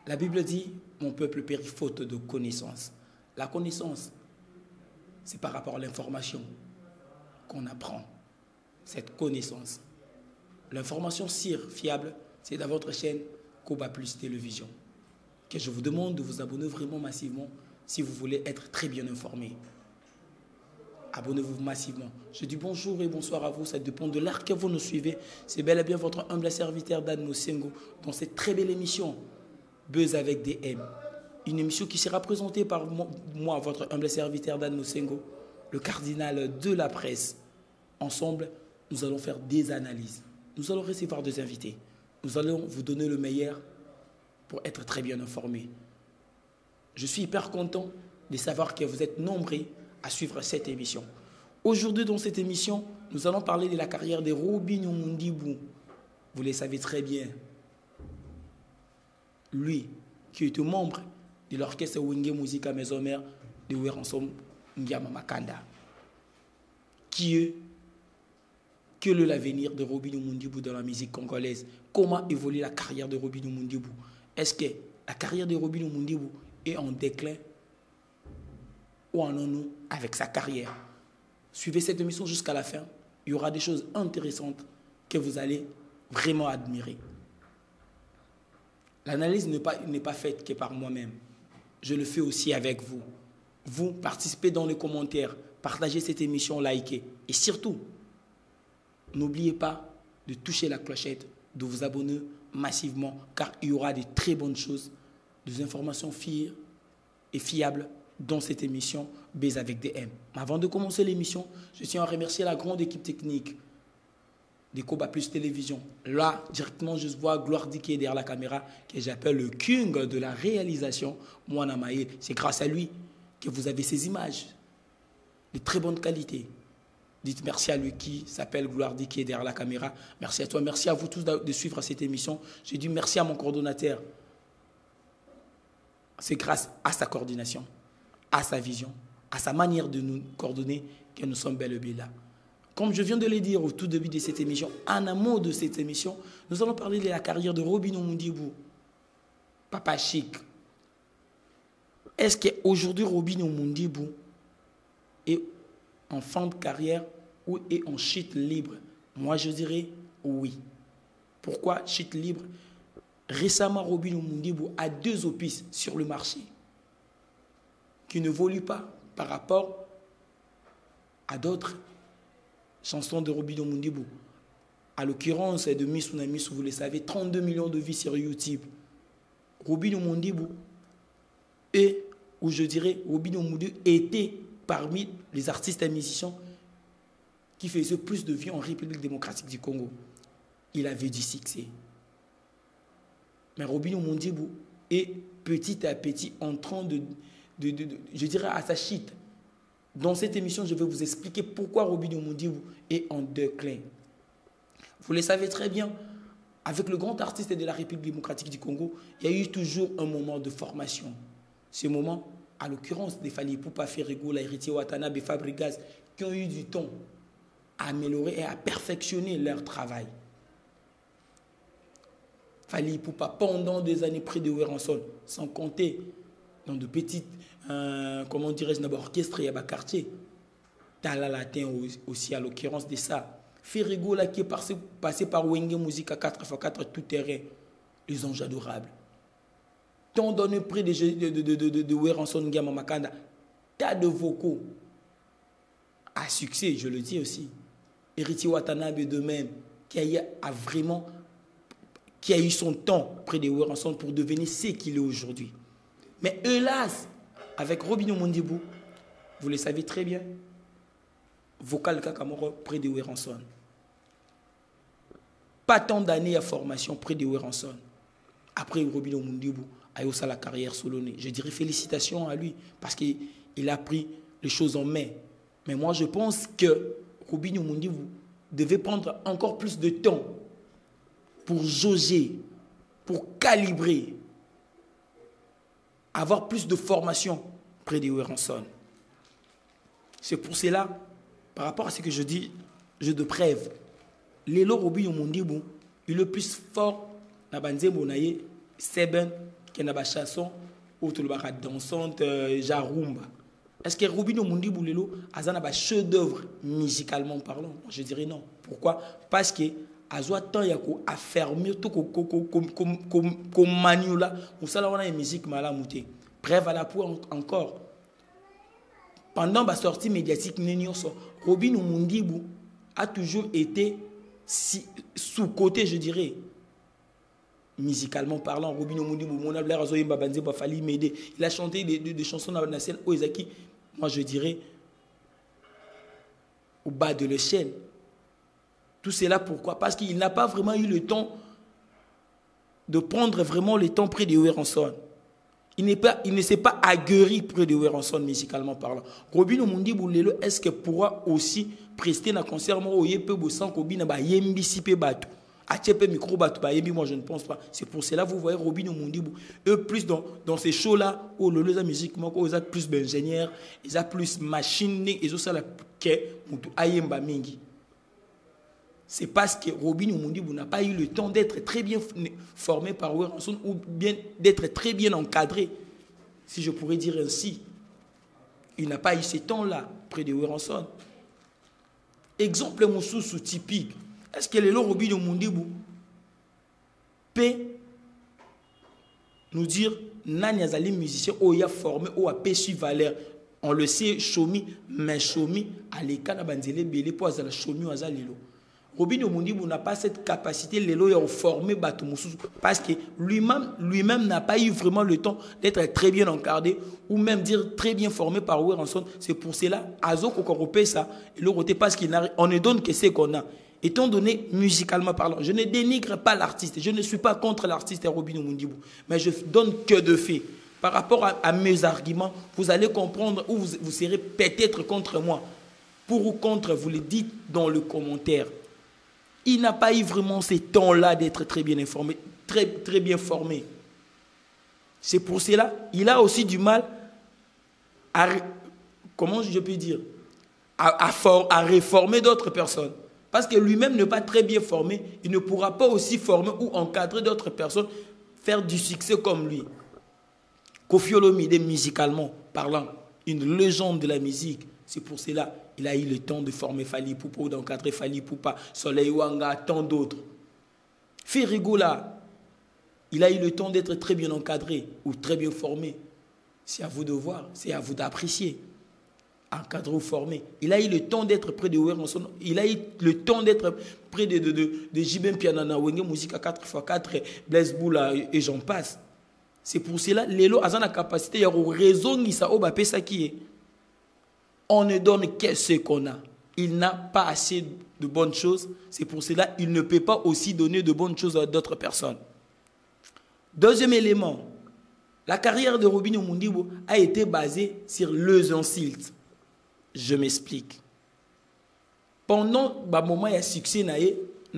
La Bible dit, mon peuple périt faute de connaissance. La connaissance, c'est par rapport à l'information qu'on apprend. Cette connaissance. L'information fiable, c'est dans votre chaîne Koba Plus Télévision. Que je vous demande de vous abonner vraiment massivement si vous voulez être très bien informé. Abonnez-vous massivement. Je dis bonjour et bonsoir à vous. Ça dépend de l'heure que vous nous suivez. C'est bel et bien votre humble serviteur Dan Mosengo dans cette très belle émission Buzz avec des M. Une émission qui sera présentée par moi, votre humble serviteur Dan Mosengo, le cardinal de la presse. Ensemble, nous allons faire des analyses. Nous allons recevoir des invités. Nous allons vous donner le meilleur pour être très bien informé. Je suis hyper content de savoir que vous êtes nombreux à suivre cette émission. Aujourd'hui, dans cette émission, nous allons parler de la carrière de Robinho Mundibou. Vous le savez très bien. Lui, qui était membre de l'orchestre Wenge Musica Maison Mère de Weransom Ngiama Makanda. Qui est quel est l'avenir de Robinho Mundibou dans la musique congolaise? Comment évolue la carrière de Robinho Mundibou? Est-ce que la carrière de Robinho Mundibou est en déclin ou en nous avec sa carrière? Suivez cette émission jusqu'à la fin. Il y aura des choses intéressantes que vous allez vraiment admirer. L'analyse n'est pas faite que par moi-même. Je le fais aussi avec vous. Vous participez dans les commentaires, partagez cette émission, likez. Et surtout, n'oubliez pas de toucher la clochette, de vous abonner massivement, car il y aura de très bonnes choses, des informations fiables dans cette émission Buzz avec des M. Mais avant de commencer l'émission, je tiens à remercier la grande équipe technique de Koba Plus Télévision. Là, directement, je vois Gloire Di qui est derrière la caméra, que j'appelle le king de la réalisation, Moana Maé. C'est grâce à lui que vous avez ces images de très bonne qualité. Dites merci à lui qui s'appelle Gloire Di qui est derrière la caméra. Merci à toi, merci à vous tous de suivre cette émission. Je dis merci à mon coordonnateur. C'est grâce à sa coordination, à sa vision, à sa manière de nous coordonner que nous sommes bel et bien là. Comme je viens de le dire au tout début de cette émission, en amont de cette émission, nous allons parler de la carrière de Robinho Mundibou. Papa Chic. Est-ce qu'aujourd'hui Robinho Mundibou est en fin de carrière ou est en chute libre? Moi, je dirais oui. Pourquoi chute libre? Récemment, Robinho Mundibou a 2 opus sur le marché qui ne évoluent pas par rapport à d'autres chansons de Robinho Mundibou. À l'occurrence de Miss Unamiss, vous le savez, 32 millions de vues sur YouTube. Robinho Mundibou et, ou je dirais, Robinho Mundibou était parmi les artistes et musiciens qui faisaient plus de vues en République démocratique du Congo. Il avait du succès. Mais Robinho Mundibou est petit à petit en train je dirais, à sa chute. Dans cette émission, je vais vous expliquer pourquoi Robinho Mundibou est en déclin. Vous le savez très bien, avec le grand artiste de la République démocratique du Congo, il y a eu toujours un moment de formation. Ce moment, à l'occurrence des Fally Ipupa, Ferrego, Laïritier Watanabe et Fabregas, qui ont eu du temps à améliorer et à perfectionner leur travail. Fally Ipupa, pendant des années près de Weranson, sans compter dans de petites, comment dirais-je, orchestres et quartier. Tala Latin aussi, à l'occurrence de ça. Ferrego, là, qui est passé par Wenge Musica 4x4 tout terrain. Les anges adorables. Tant donné près de Weranson Ngiama Makanda. Tas de vocaux à succès, je le dis aussi. Héritier Watanabe de même, qui a eu son temps près de Weranson pour devenir ce qu'il est aujourd'hui. Mais hélas, avec Robinho Mundibou, vous le savez très bien, vocal Kakamoro près de Weranson. Pas tant d'années à formation près de Weranson. Après Robinho Mundibou a eu la carrière solonnée. Je dirais félicitations à lui parce qu'il a pris les choses en main. Mais moi, je pense que Robinho Mundibou devait prendre encore plus de temps pour jauger, pour calibrer, avoir plus de formation près de Weranson. C'est pour cela, par rapport à ce que je dis, je de preuve. Lelo Robinho Mundibou, il est le plus fort dans Banzembo Naye, Seben, qui a des chansons ou tout le monde dansante jarumba. Est-ce que Robinho Mundimbu lelo azana ba chef d'œuvre musicalement parlant? Je dirais non. Pourquoi? Parce que azo temps ya ko affermir tout ko maniola ou ça là on a une musique malamuté. Bref à la pour encore pendant la sortie médiatique Robinho Mundimbu a toujours été sous-côté, je dirais. Musicalement parlant, Robinho Mundimbu, il a chanté des chansons dans la scène Oezaki, moi je dirais, au bas de l'échelle. Tout cela pourquoi? Parce qu'il n'a pas vraiment eu le temps de prendre vraiment le temps près de Werenson. Il ne s'est pas aguerri près de Werenson musicalement parlant. Robinho Mundimbu lelo est-ce que pourra aussi prester un concert moi je ne pense pas. C'est pour cela vous voyez Robinho Mundimbu eux plus dans ces shows là où le musique ils ont plus d'ingénieurs, ils ont plus machine, ils ont ça la que ayemba mingi. C'est parce que Robinho Mundimbu n'a pas eu le temps d'être très bien formé par Werenson ou bien d'être très bien encadré, si je pourrais dire ainsi. Il n'a pas eu ce temps-là près de Werenson. Exemple moussousou typique. Est-ce que le Robinho Mundimbu peut nous dire nani azali musicien ou ya formé ou a péchu valeur? On le sait, Chomi, mais Chomi à l'écart na banzele belé pour azala Chomi azalelo. Robinho Mundimbu n'a pas cette capacité de former Batumoussou parce que lui-même n'a pas eu vraiment le temps d'être très bien encadré ou même dire très bien formé par Werenson. C'est pour cela, Azo Kokoropé ça, et le côté parce qu'on ne donne que ce qu'on a. Étant donné musicalement parlant, je ne dénigre pas l'artiste, je ne suis pas contre l'artiste Robinho Mundimbu, mais je donne que de faits. Par rapport à mes arguments, vous allez comprendre ou vous serez peut-être contre moi. Pour ou contre, vous le dites dans le commentaire. Il n'a pas eu vraiment ce temps-là d'être très bien informé, très bien formé. C'est pour cela, il a aussi du mal à, comment je peux dire, à réformer d'autres personnes. Parce que lui-même n'est pas très bien formé, il ne pourra pas aussi former ou encadrer d'autres personnes, faire du succès comme lui. Koffi Olomide, musicalement parlant, une légende de la musique. C'est pour cela il a eu le temps de former Fally Ipupa ou d'encadrer Fally Ipupa, Soleil Wanga, tant d'autres. Ferrigola, il a eu le temps d'être très bien encadré ou très bien formé. C'est à vous de voir, c'est à vous d'apprécier. Encadré ou formé. Il a eu le temps d'être près de Werenson, il a eu le temps d'être près de Jibem Pianana, Wenge Musique à 4x4, Blaise Boula et j'en passe. C'est pour cela, Lelo a la capacité, il y a raison, il a ça qui est. On ne donne que ce qu'on a. Il n'a pas assez de bonnes choses. C'est pour cela qu'il ne peut pas aussi donner de bonnes choses à d'autres personnes. Deuxième élément, la carrière de Robinho Mundimbu a été basée sur les insultes. Je m'explique. Pendant le moment où il y a succès,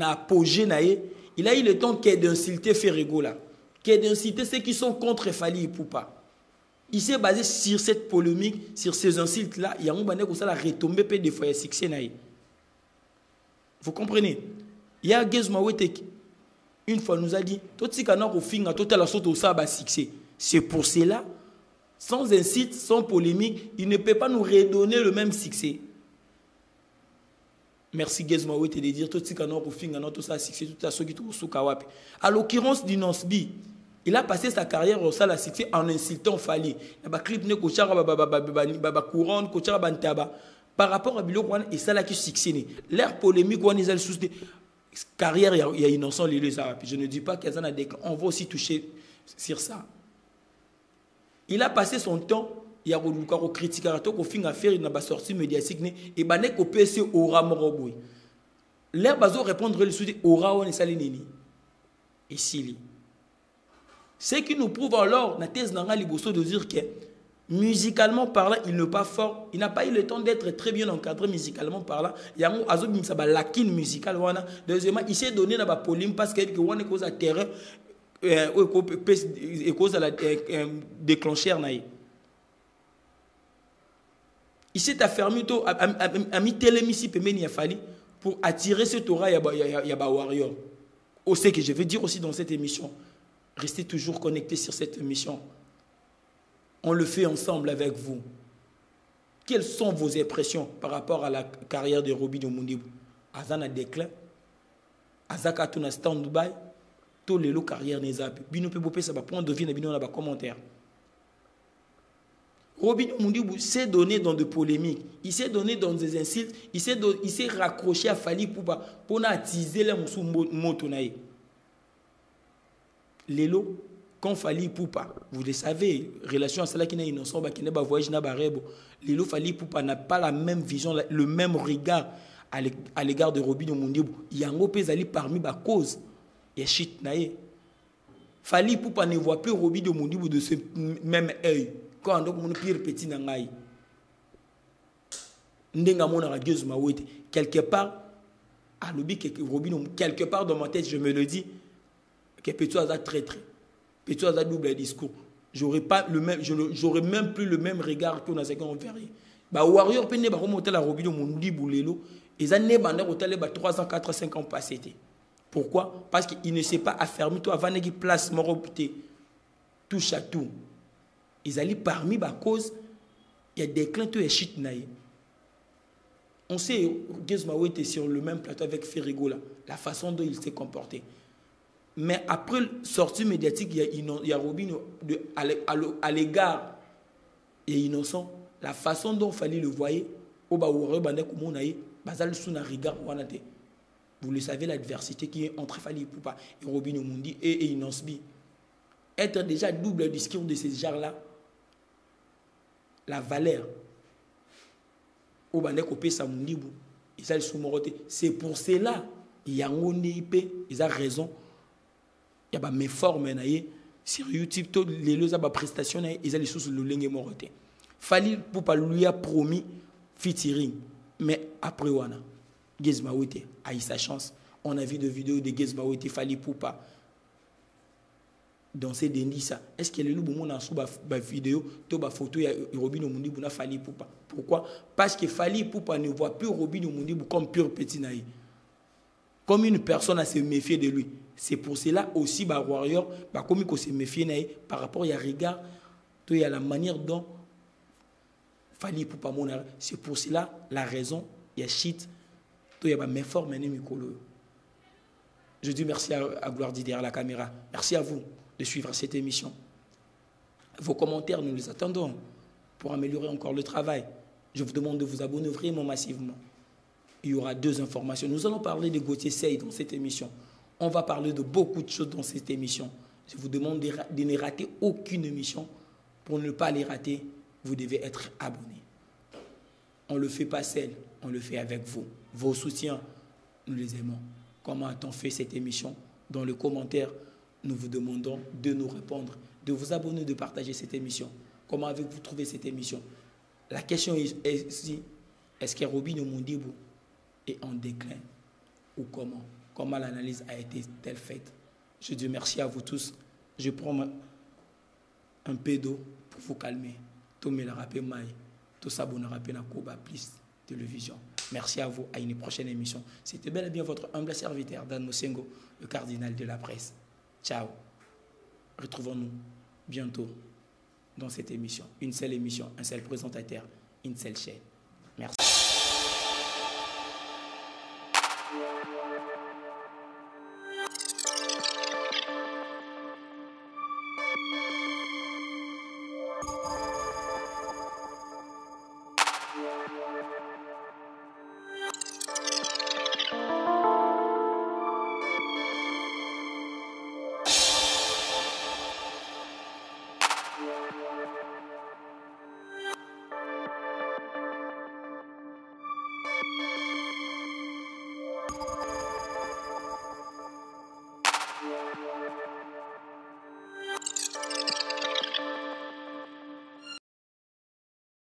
apogée, il a eu le temps d'insulter Ferrigola, d'insulter ceux qui sont contre Fally Ipupa. Il s'est basé sur cette polémique, sur ces insultes-là. Il y a un moment où ça a retombé des fois il succès. Vous comprenez? Il y a Gezma Wetek, une fois nous a dit, tout ce qu'on a au fin, tout à la sorte où ça va succès. C'est pour cela, sans insulte, sans polémique, il ne peut pas nous redonner le même succès. Merci Gezma Wetek de dire tout ce qu'on a au fin, tout ça succès, tout à ce qui est au Soukawapi. À l'occurrence du Nosbi, il a passé sa carrière au salle à succès en insultant Fally. Il y a clip ne kochara baba couronne, kochara bantaba. Par rapport à Bilo et ça là qui succès. L'air polémique on est sous carrière il y a innocent les arabes. Je ne dis pas qu'ils en a des on va aussi toucher sur ça. Il a passé son temps il y a au critique à tout au fin à faire il n'a pas sorti médiatique et bané ko PC aura moroboy. L'air bazo répondre le sous aura on est salinini. Et si ce qui nous prouve alors, la thèse d'Anga Liboso de dire que musicalement parlant, il n'est pas fort, il n'a pas eu le temps d'être très bien encadré musicalement parlant. Il y a un azobim saba lakin musical wana. Deuxièmement, il s'est donné dans la polémique parce qu'il y a une cause à terrain et cause à la déclencheur naï. Il s'est affermi à mis télémisi pemeni a fallu pour attirer ce Torah yaba warrior. Au ce que je veux dire aussi dans cette émission. Restez toujours connectés sur cette émission. On le fait ensemble avec vous. Quelles sont vos impressions par rapport à la carrière de Robinho Mundimbu? Azana déclin, Azaka tuna stand-by, tout le carrière n'est pas. Bino peut bopé ça va prendre de vie na bino na ba commentaire. Robinho Mundimbu s'est donné dans de polémiques, il s'est donné dans des insultes, il s'est raccroché à Fally Ipupa pour attiser les moussou moto naï. Lelo, quand Fally Ipupa, vous le savez, relation à celle qui n'est innocent, qui n'est pas voyage, n'a pas rêve. Lelo Fally Ipupa n'a pas la même vision, le même regard à l'égard de Robinho Mundimbu. Il y a un gros pays parmi les causes. Il y a shit naïe. Fally Ipupa ne voit plus Robinho Mundimbu de ce même œil. Quand on a mon pire petit nangaï. Ndenga mona radieuse ma ouete. Quelque part, à l'obi Robinho, quelque part dans ma tête, je me le dis, que Pétou a traître. Pétou a double discours. J'aurais même plus le même regard que dans ce qu'on verrait. Bah Warrior pene ba remonter la Robinho Mundimbu lelo. Ils ont né bandé au télé 3 ans, 4 ans, 5 ans passés. Pourquoi? Parce qu'il ne s'est pas affermi. Toi, avant qu'il place mon touche à tout. Ils allaient parmi les causes. Il y a des clins et shit naïe. On sait que Gizmaou était sur le même plateau avec Ferrigo là. La façon dont il s'est comporté. Mais après sortie médiatique, il y a Robinho à l'égard et innocent. La façon dont il fallait le voir, au Baouré, Bazal Souna Riga, vous le savez, l'adversité qui est entre Fally Ipupa et Robinho Mundimbu et Inosbi. Être déjà double discours de ces genres-là, la valeur, au Bandek au Pesa Mundimbu, ils ont le soumoroté. C'est pour cela, il y a un IP, ils ont raison. Il y a mes formes sur YouTube, toutes les prestations, ils ont les choses le lingue moroté. Fally Ipupa lui a promis featuring. Mais après, Gizmaou a eu sa chance. On a vu des vidéos de Gizmaou Fally Ipupa danser des Nissa. Est-ce qu'il y a le monde dans la vidéo, la photo de Robinho Mundimbu na Fally Ipupa? Pourquoi? Parce que Fally Ipupa ne voit plus Robinho Mundimbu comme pur petit naïf. Comme une personne à se méfier de lui. C'est pour cela aussi, Warrior, comme il se méfier naïf par rapport à regard, il y a la manière dont Fally Ipupa monara. C'est pour cela la raison, il y a shit, il y a mes formes, je dis merci à Gloire derrière la caméra. Merci à vous de suivre cette émission. Vos commentaires, nous les attendons pour améliorer encore le travail. Je vous demande de vous abonner vraiment massivement. Il y aura 2 informations. Nous allons parler de Gauthier Sey dans cette émission. On va parler de beaucoup de choses dans cette émission. Je vous demande de ne rater aucune émission. Pour ne pas les rater, vous devez être abonné. On ne le fait pas seul, on le fait avec vous. Vos soutiens, nous les aimons. Comment a-t-on fait cette émission? Dans les commentaires, nous vous demandons de nous répondre, de vous abonner, de partager cette émission. Comment avez-vous trouvé cette émission? La question est si, est-ce que Robinho Mundimbu est en déclin ou comment? Comment l'analyse a été-elle faite? Je dis merci à vous tous. Je prends un peu d'eau pour vous calmer. Tout me le rappelle maille. Tout ça, vous ne rappelez pas plus télévision. Merci à vous. À une prochaine émission. C'était bel et bien votre humble serviteur, Dan Mosengo, le cardinal de la presse. Ciao. Retrouvons-nous bientôt dans cette émission. Une seule émission, un seul présentateur, une seule chaîne. Merci.